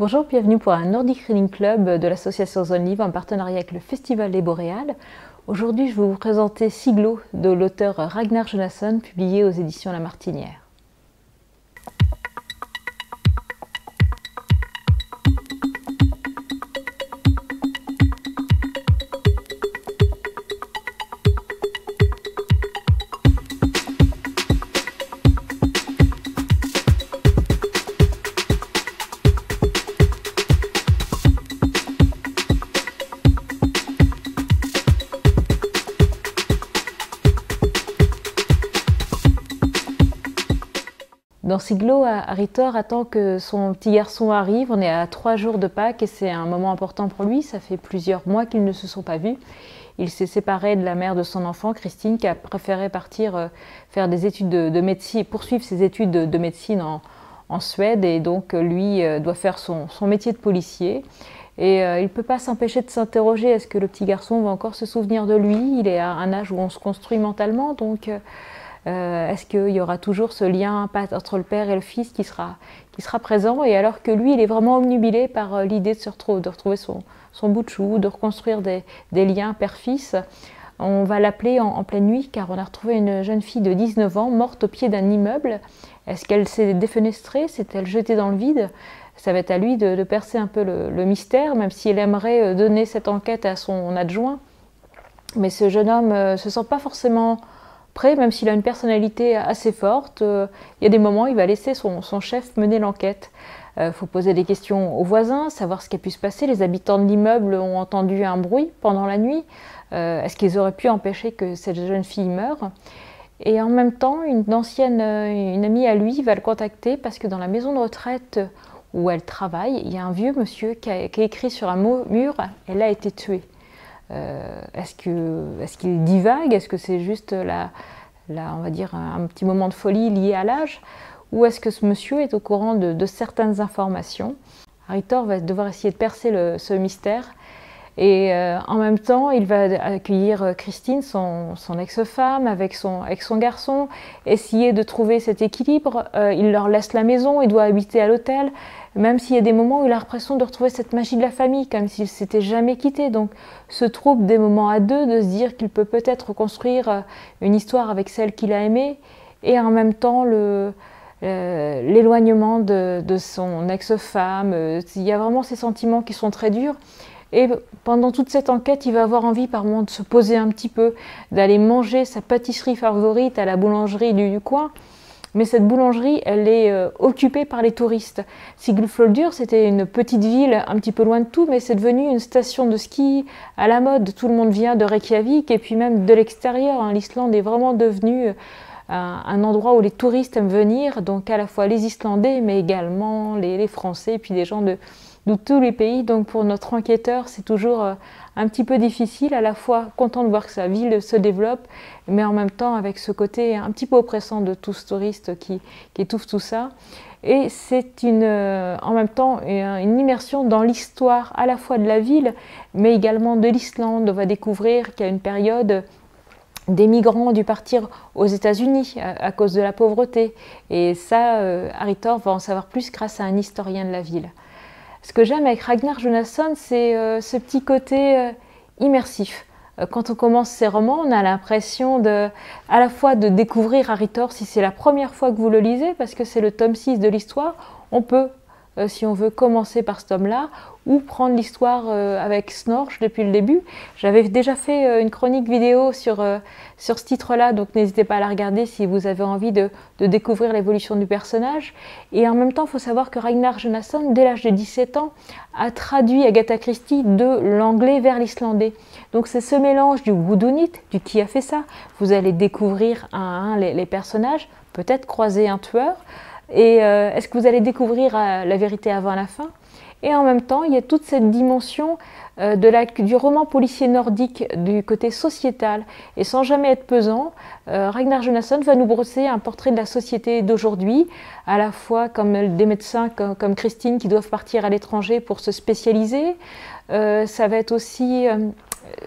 Bonjour, bienvenue pour un Nordic Reading Club de l'association Zone Livre en partenariat avec le Festival des Boréales. Aujourd'hui, je vais vous présenter Siglo de l'auteur Ragnar Jonasson, publié aux éditions La Martinière. Dans Siglo, Aritor attend que son petit garçon arrive. On est à 3 jours de Pâques et c'est un moment important pour lui. Ça fait plusieurs mois qu'ils ne se sont pas vus. Il s'est séparé de la mère de son enfant, Christine, qui a préféré partir faire des études de médecine, poursuivre ses études de médecine en Suède. Et donc, lui doit faire son métier de policier. Et il ne peut pas s'empêcher de s'interroger, est-ce que le petit garçon va encore se souvenir de lui? Il est à un âge où on se construit mentalement, donc... est-ce qu'il y aura toujours ce lien entre le père et le fils qui sera présent? Et alors que lui, il est vraiment omnubilé par l'idée de retrouver son bout de chou, de reconstruire des liens père-fils. On va l'appeler en pleine nuit car on a retrouvé une jeune fille de 19 ans morte au pied d'un immeuble. Est-ce qu'elle s'est défenestrée? S'est-elle jetée dans le vide? Ça va être à lui de percer un peu le mystère, même s'il aimerait donner cette enquête à son adjoint. Mais ce jeune homme ne se sent pas forcément prêt, même s'il a une personnalité assez forte. Il y a des moments où il va laisser son chef mener l'enquête. Il faut poser des questions aux voisins, savoir ce qui a pu se passer. Les habitants de l'immeuble ont entendu un bruit pendant la nuit. Est-ce qu'ils auraient pu empêcher que cette jeune fille meure? Et en même temps, une amie à lui va le contacter parce que dans la maison de retraite où elle travaille, il y a un vieux monsieur qui a écrit sur un mur « Elle a été tuée ». Est-ce qu'il divague? Est-ce que c'est juste on va dire un petit moment de folie lié à l'âge? Ou est-ce que ce monsieur est au courant de certaines informations? Aritor va devoir essayer de percer ce mystère. Et en même temps, il va accueillir Christine, son ex-femme, avec son garçon, essayer de trouver cet équilibre. Il leur laisse la maison, il doit habiter à l'hôtel, même s'il y a des moments où il a l'impression de retrouver cette magie de la famille, comme s'ils ne s'étaient jamais quittés. Donc ce trouble des moments à deux, de se dire qu'il peut peut-être reconstruire une histoire avec celle qu'il a aimée, et en même temps l'éloignement de son ex-femme. Il y a vraiment ces sentiments qui sont très durs. Et pendant toute cette enquête, il va avoir envie par moments de se poser un petit peu, d'aller manger sa pâtisserie favorite à la boulangerie du coin. Mais cette boulangerie, elle est occupée par les touristes. Siglufjordur, c'était une petite ville un petit peu loin de tout, mais c'est devenu une station de ski à la mode. Tout le monde vient de Reykjavik et puis même de l'extérieur. L'Islande est vraiment devenue un endroit où les touristes aiment venir, donc à la fois les Islandais, mais également les Français, et puis des gens de tous les pays. Donc pour notre enquêteur, c'est toujours un petit peu difficile, à la fois content de voir que sa ville se développe, mais en même temps avec ce côté un petit peu oppressant de tous ces touristes qui étouffent tout ça. Et c'est en même temps une immersion dans l'histoire à la fois de la ville, mais également de l'Islande. On va découvrir qu'il y a une période des migrants ont dû partir aux États-Unis à cause de la pauvreté. Et ça, Aritor va en savoir plus grâce à un historien de la ville. Ce que j'aime avec Ragnar Jonasson, c'est ce petit côté immersif. Quand on commence ses romans, on a l'impression à la fois de découvrir Aritor si c'est la première fois que vous le lisez, parce que c'est le tome 6 de l'histoire. On peut, si on veut, commencer par ce tome-là, ou prendre l'histoire avec Snorch depuis le début. J'avais déjà fait une chronique vidéo sur ce titre-là, donc n'hésitez pas à la regarder si vous avez envie de découvrir l'évolution du personnage. Et en même temps, il faut savoir que Ragnar Jonasson, dès l'âge de 17 ans, a traduit Agatha Christie de l'anglais vers l'islandais. Donc c'est ce mélange du whodunit, du qui a fait ça. Vous allez découvrir un à un les personnages, peut-être croiser un tueur. Et est-ce que vous allez découvrir la vérité avant la fin? Et en même temps, il y a toute cette dimension du roman policier nordique, du côté sociétal. Et sans jamais être pesant, Ragnar Jonasson va nous brosser un portrait de la société d'aujourd'hui, à la fois comme des médecins comme Christine qui doivent partir à l'étranger pour se spécialiser. Ça va être aussi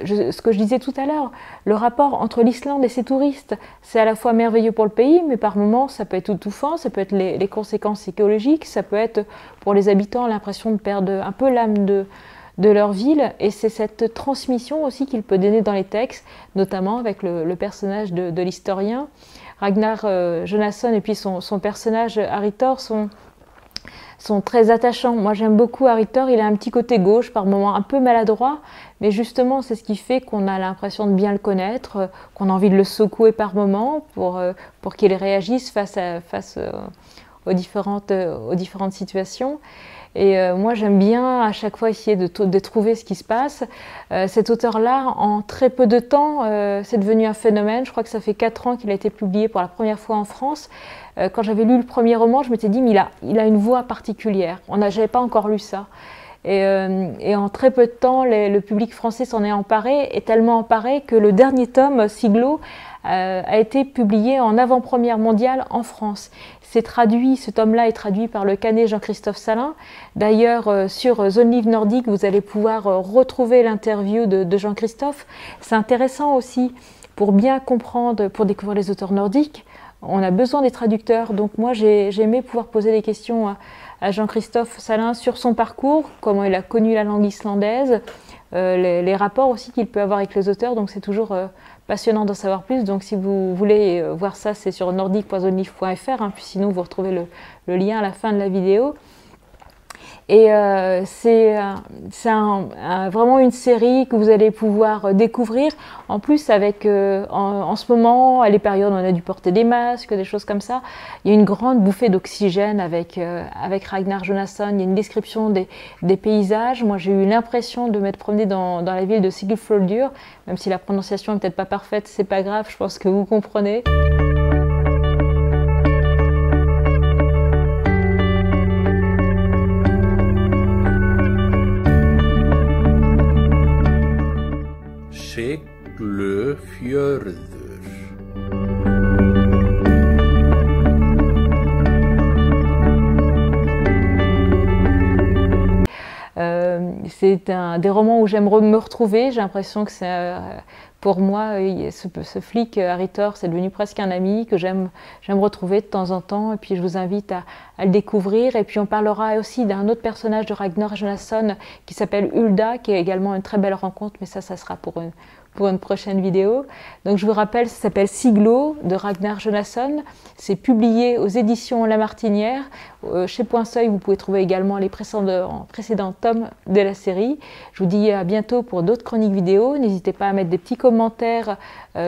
ce que je disais tout à l'heure, le rapport entre l'Islande et ses touristes, c'est à la fois merveilleux pour le pays, mais par moments ça peut être étouffant, ça peut être les conséquences écologiques, ça peut être pour les habitants l'impression de perdre un peu l'âme de leur ville, et c'est cette transmission aussi qu'il peut donner dans les textes, notamment avec le personnage de l'historien. Ragnar Jonasson et puis son personnage Harry Thor sont très attachants. Moi j'aime beaucoup Harry Thor, il a un petit côté gauche, par moments un peu maladroit, mais justement c'est ce qui fait qu'on a l'impression de bien le connaître, qu'on a envie de le secouer par moments pour qu'il réagisse face aux différentes situations. Et moi j'aime bien à chaque fois essayer de trouver ce qui se passe. Cet auteur-là, en très peu de temps, c'est devenu un phénomène. Je crois que ça fait 4 ans qu'il a été publié pour la première fois en France. Quand j'avais lu le premier roman, je m'étais dit, mais il a une voix particulière. J'avais pas encore lu ça. Et en très peu de temps, le public français s'en est emparé, et tellement emparé que le dernier tome, Siglo, a été publié en avant-première mondiale en France. Ce tome-là est traduit par le Canet Jean-Christophe Salin. D'ailleurs, sur Zone Livre Nordique, vous allez pouvoir retrouver l'interview de Jean-Christophe. C'est intéressant aussi pour bien comprendre, pour découvrir les auteurs nordiques. On a besoin des traducteurs, donc moi j'ai aimé pouvoir poser des questions à Jean-Christophe Salin sur son parcours, comment il a connu la langue islandaise, les rapports aussi qu'il peut avoir avec les auteurs, donc c'est toujours passionnant d'en savoir plus. Donc si vous voulez voir ça, c'est sur nordique.zonelivre.fr, puis sinon vous retrouvez le lien à la fin de la vidéo. Et c'est vraiment une série que vous allez pouvoir découvrir. En plus, avec en ce moment, à les périodes où on a dû porter des masques, des choses comme ça, il y a une grande bouffée d'oxygène avec Ragnar Jonasson. Il y a une description des paysages. Moi, j'ai eu l'impression de m'être promenée dans la ville de Sigurfljótur, même si la prononciation n'est peut-être pas parfaite, c'est pas grave, je pense que vous comprenez. Siglufjörður. C'est des romans où j'aime me retrouver. J'ai l'impression que c'est, pour moi, ce flic Harry Thor, c'est devenu presque un ami que j'aime retrouver de temps en temps. Et puis je vous invite à le découvrir. Et puis on parlera aussi d'un autre personnage de Ragnar Jonasson qui s'appelle Hulda, qui est également une très belle rencontre, mais ça sera pour une prochaine vidéo. Donc je vous rappelle, ça s'appelle Siglo de Ragnar Jonasson. C'est publié aux éditions La Martinière. Chez Point Seuil, vous pouvez trouver également les précédents tomes de la série. Je vous dis à bientôt pour d'autres chroniques vidéo. N'hésitez pas à mettre des petits commentaires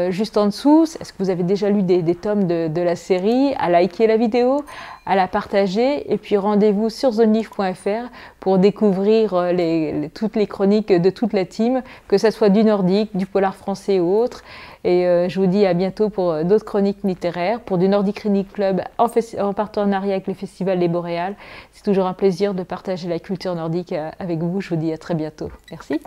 juste en dessous. Est-ce que vous avez déjà lu des tomes de la série? À liker la vidéo, à la partager, et puis rendez-vous sur zonelivre.fr pour découvrir toutes les chroniques de toute la team, que ce soit du nordique, du polar français ou autre. Et je vous dis à bientôt pour d'autres chroniques littéraires, pour du Nordic Reading Club en partenariat avec le Festival des Boréales. C'est toujours un plaisir de partager la culture nordique avec vous. Je vous dis à très bientôt. Merci.